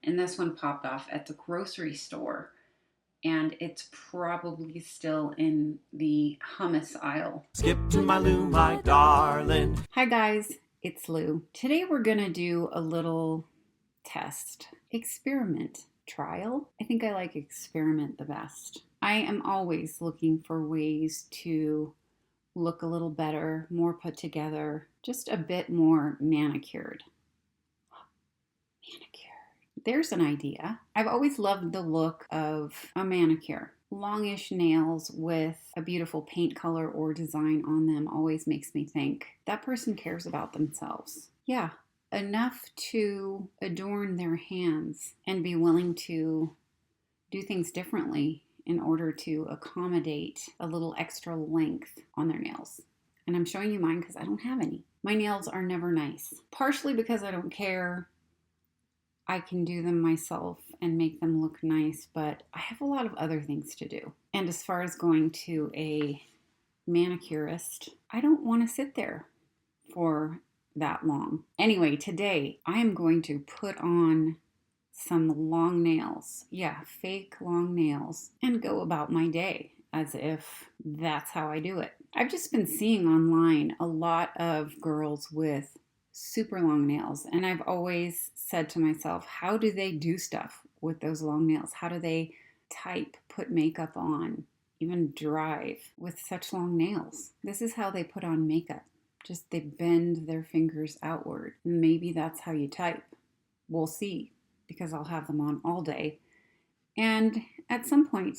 and this one popped off at the grocery store, and it's probably still in the hummus aisle. Skip to my Lou, my darling. Hi guys, it's Lou. Today we're gonna do a little test, experiment, trial. I think I like experiment the best. I am always looking for ways to look a little better, more put together, just a bit more manicured. Manicured. There's an idea. I've always loved the look of a manicure. Longish nails with a beautiful paint color or design on them always makes me think that person cares about themselves. Yeah, enough to adorn their hands and be willing to do things differently in order to accommodate a little extra length on their nails. And I'm showing you mine because I don't have any. My nails are never nice, partially because I don't care. I can do them myself and make them look nice, but I have a lot of other things to do. And as far as going to a manicurist, I don't want to sit there for that long. Anyway, today I am going to put on some long nails. Yeah, fake long nails, and go about my day as if that's how I do it. I've just been seeing online a lot of girls with super long nails, and I've always said to myself, how do they do stuff with those long nails? How do they type, put makeup on, even drive with such long nails? This is how they put on makeup. Just they bend their fingers outward. Maybe that's how you type. We'll see, because I'll have them on all day. And at some point,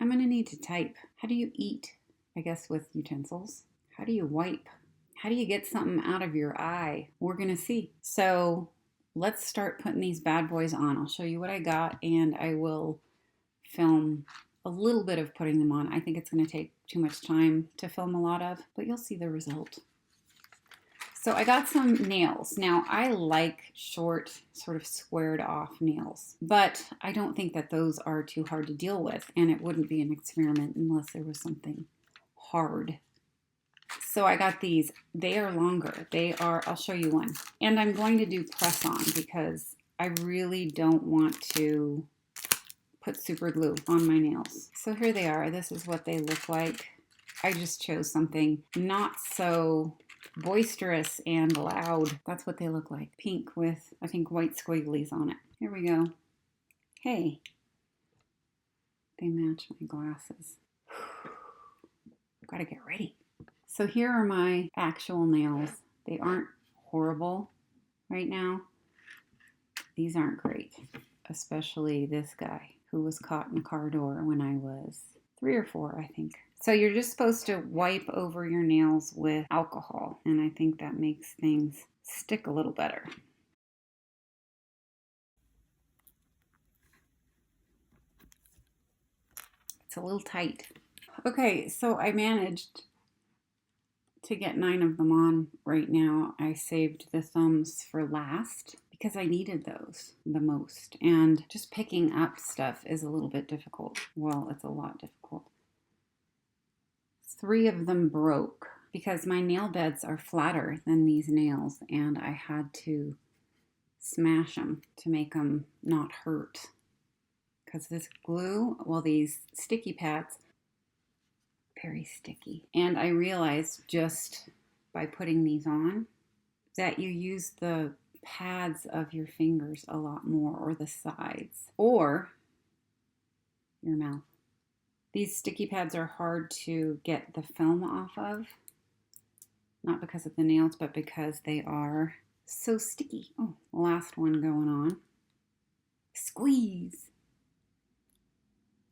I'm going to need to type. How do you eat? I guess with utensils. How do you wipe? How do you get something out of your eye? We're going to see. So let's start putting these bad boys on. I'll show you what I got, and I will film a little bit of putting them on. I think it's going to take too much time to film a lot of, but you'll see the result. So I got some nails. Now I like short, sort of squared off nails, but I don't think that those are too hard to deal with, and it wouldn't be an experiment unless there was something hard. So I got these. They are longer. I'll show you one. And I'm going to do press on because I really don't want to put super glue on my nails. So here they are. This is what they look like. I just chose something not so boisterous and loud. That's what they look like. Pink with, I think, white squigglies on it. Here we go. Hey, they match my glasses. Gotta get ready. So here are my actual nails. They aren't horrible right now. These aren't great, especially this guy who was caught in a car door when I was 3 or 4, I think. So you're just supposed to wipe over your nails with alcohol, and I think that makes things stick a little better. It's a little tight. Okay, so I managed to get 9 of them on right now. I saved the thumbs for last because I needed those the most. And just picking up stuff is a little bit difficult. Well, it's a lot difficult. 3 of them broke because my nail beds are flatter than these nails, and I had to smash them to make them not hurt. Because this glue, well, these sticky pads, very sticky. And I realized just by putting these on that you use the pads of your fingers a lot more, or the sides, or your mouth. These sticky pads are hard to get the film off of, not because of the nails, but because they are so sticky. Oh, last one going on. Squeeze.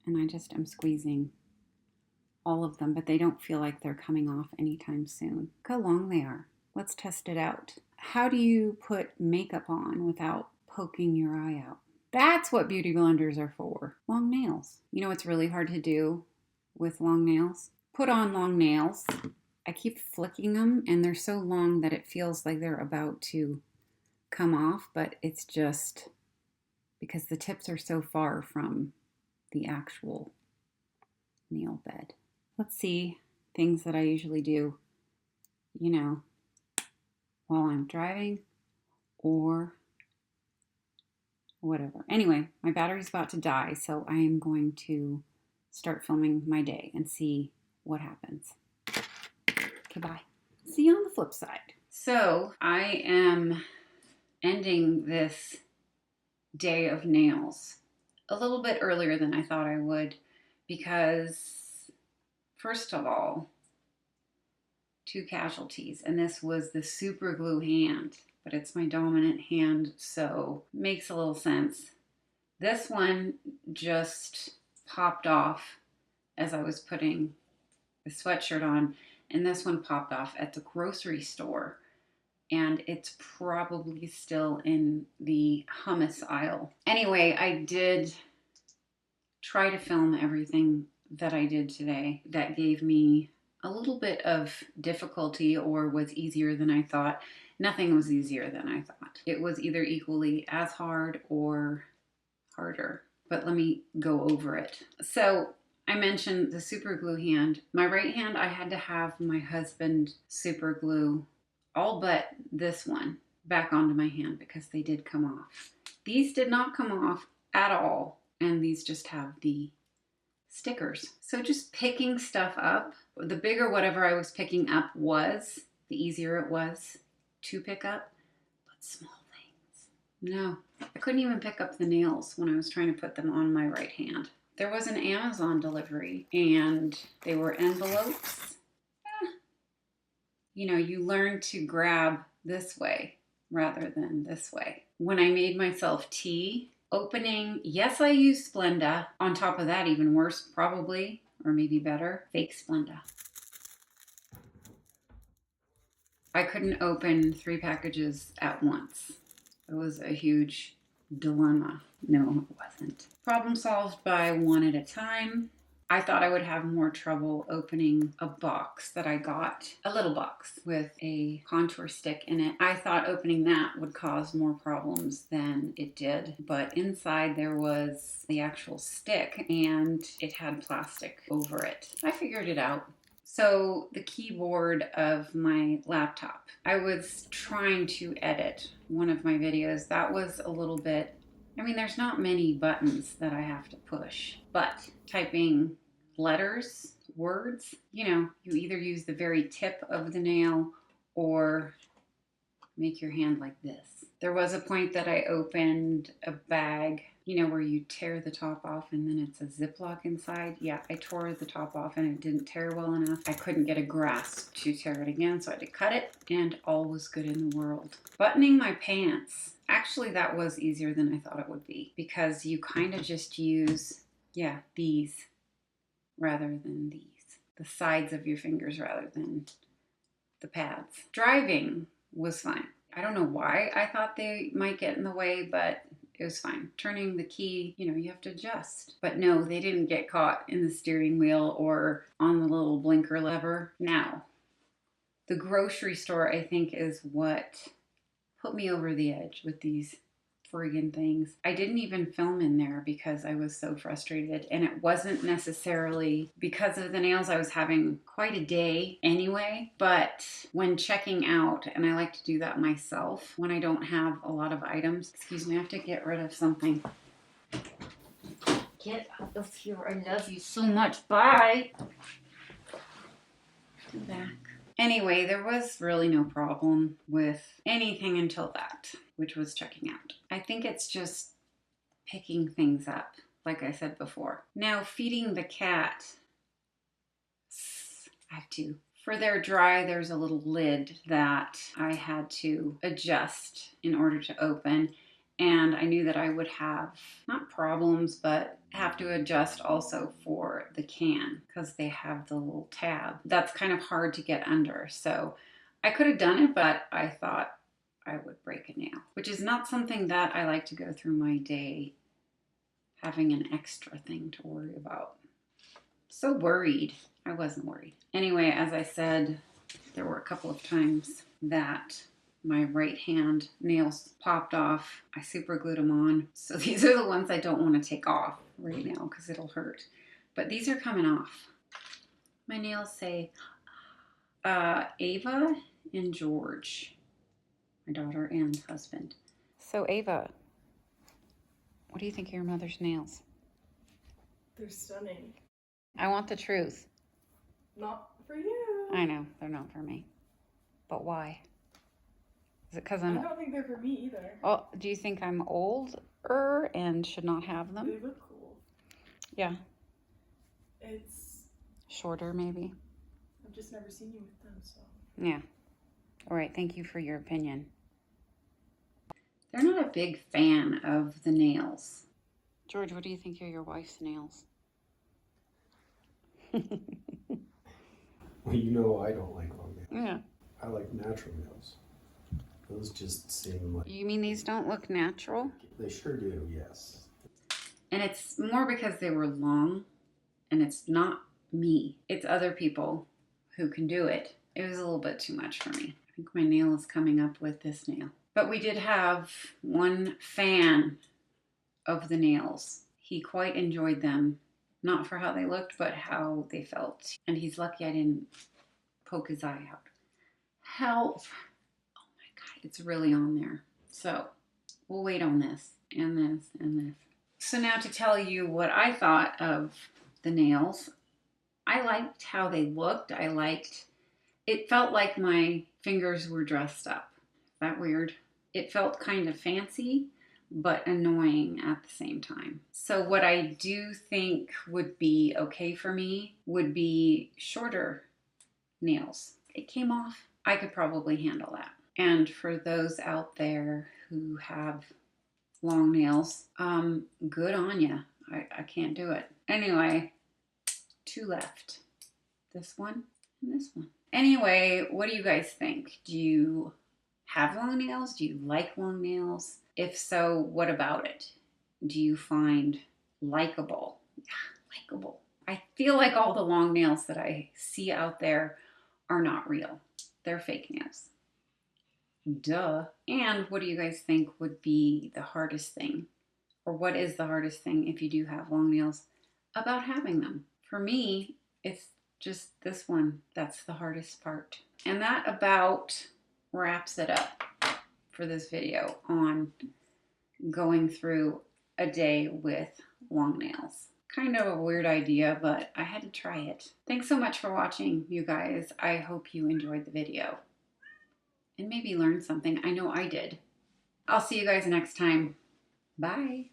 And I just am squeezing all of them, but they don't feel like they're coming off anytime soon. Look how long they are. Let's test it out. How do you put makeup on without poking your eye out? That's what beauty blenders are for. Long nails. You know what's really hard to do with long nails? Put on long nails. I keep flicking them, and they're so long that it feels like they're about to come off, but it's just because the tips are so far from the actual nail bed. Let's see things that I usually do, while I'm driving or whatever. Anyway, my battery's about to die, so I am going to start filming my day and see what happens. Okay, bye. See you on the flip side. So I am ending this day of nails a little bit earlier than I thought I would because, first of all, 2 casualties, and this was the super glue hand, but it's my dominant hand, so makes a little sense. This one just popped off as I was putting the sweatshirt on, and this one popped off at the grocery store, and it's probably still in the hummus aisle. Anyway, I did try to film everything that I did today. That gave me a little bit of difficulty, or was easier than I thought. Nothing was easier than I thought. It was either equally as hard or harder, but let me go over it. So I mentioned the super glue hand. My right hand, I had to have my husband super glue all but this one back onto my hand because they did come off. These did not come off at all, and these just have the stickers. So just picking stuff up, the bigger whatever I was picking up was, the easier it was to pick up. But small things, no. I couldn't even pick up the nails when I was trying to put them on my right hand. There was an Amazon delivery and they were envelopes. You know, you learn to grab this way rather than this way. When I made myself tea, opening, yes, I used Splenda. On top of that, even worse, probably, or maybe better, fake Splenda. I couldn't open 3 packages at once. It was a huge dilemma. No, it wasn't. Problem solved by one at a time. I thought I would have more trouble opening a box that I got, a little box with a contour stick in it. I thought opening that would cause more problems than it did, but inside there was the actual stick and it had plastic over it. I figured it out. So the keyboard of my laptop, I was trying to edit one of my videos. That was a little bit, I mean, there's not many buttons that I have to push, but typing letters, words, you know, you either use the very tip of the nail or make your hand like this. There was a point that I opened a bag, you know, where you tear the top off and then it's a Ziploc inside. Yeah, I tore the top off and it didn't tear well enough. I couldn't get a grasp to tear it again, so I had to cut it, and all was good in the world. Buttoning my pants. Actually, that was easier than I thought it would be because you kind of just use, yeah, these rather than these. The sides of your fingers rather than the pads. Driving was fine. I don't know why I thought they might get in the way, but it was fine. Turning the key, you know, you have to adjust. But no, they didn't get caught in the steering wheel or on the little blinker lever. Now, the grocery store, I think, is what put me over the edge with these friggin' things. I didn't even film in there because I was so frustrated, and it wasn't necessarily because of the nails. I was having quite a day anyway, but when checking out, and I like to do that myself when I don't have a lot of items. Excuse me, I have to get rid of something. Get out of here. I love you so much. Bye. Come back. Anyway, there was really no problem with anything until that, which was checking out. I think it's just picking things up, like I said before. Now, feeding the cat, I have to. For their dry, there's a little lid that I had to adjust in order to open. And I knew that I would have, not problems, but have to adjust also for the can because they have the little tab. That's kind of hard to get under. So I could have done it, but I thought I would break a nail, which is not something that I like to go through my day having an extra thing to worry about. So worried. I wasn't worried. Anyway, as I said, there were a couple of times that my right hand nails popped off. I super glued them on. So these are the ones I don't want to take off right now because it'll hurt. But these are coming off. My nails say Ava and George, my daughter and husband. So Ava, What do you think of your mother's nails? They're stunning. I want the truth. Not for you. I know, they're not for me. But why? Is it because I I'm... don't think they're for me either. Oh, do you think I'm older and should not have them? They look cool. Yeah. It's... Shorter, maybe? I've just never seen you with them, so... Yeah. All right, thank you for your opinion. They're not a big fan of the nails. George, what do you think of your wife's nails? Well, you know I don't like long nails. Yeah. I like natural nails. Those just seem like... You mean these don't look natural? They sure do, yes. And it's more because they were long, and it's not me. It's other people who can do it. It was a little bit too much for me. I think my nail is coming up with this nail. But we did have one fan of the nails. He quite enjoyed them. Not for how they looked, but how they felt. And he's lucky I didn't poke his eye out. Help! Oh my God, it's really on there. So we'll wait on this and this and this. So now to tell you what I thought of the nails. I liked how they looked. It felt like my fingers were dressed up. Is that weird? It felt kind of fancy, but annoying at the same time. So what I do think would be okay for me would be shorter nails. It came off. I could probably handle that. And for those out there who have long nails, good on ya. I can't do it. Anyway, 2 left. This one and this one. Anyway, what do you guys think? Do you have long nails? Do you like long nails? If so, what about it? Do you find likable? Yeah, likable. I feel like all the long nails that I see out there are not real. They're fake nails. Duh. And what do you guys think would be the hardest thing? Or what is the hardest thing if you do have long nails about having them? For me, it's just this one. That's the hardest part. And that about wraps it up for this video on going through a day with long nails. Kind of a weird idea, but I had to try it. Thanks so much for watching, you guys. I hope you enjoyed the video and maybe learned something. I know I did. I'll see you guys next time. Bye.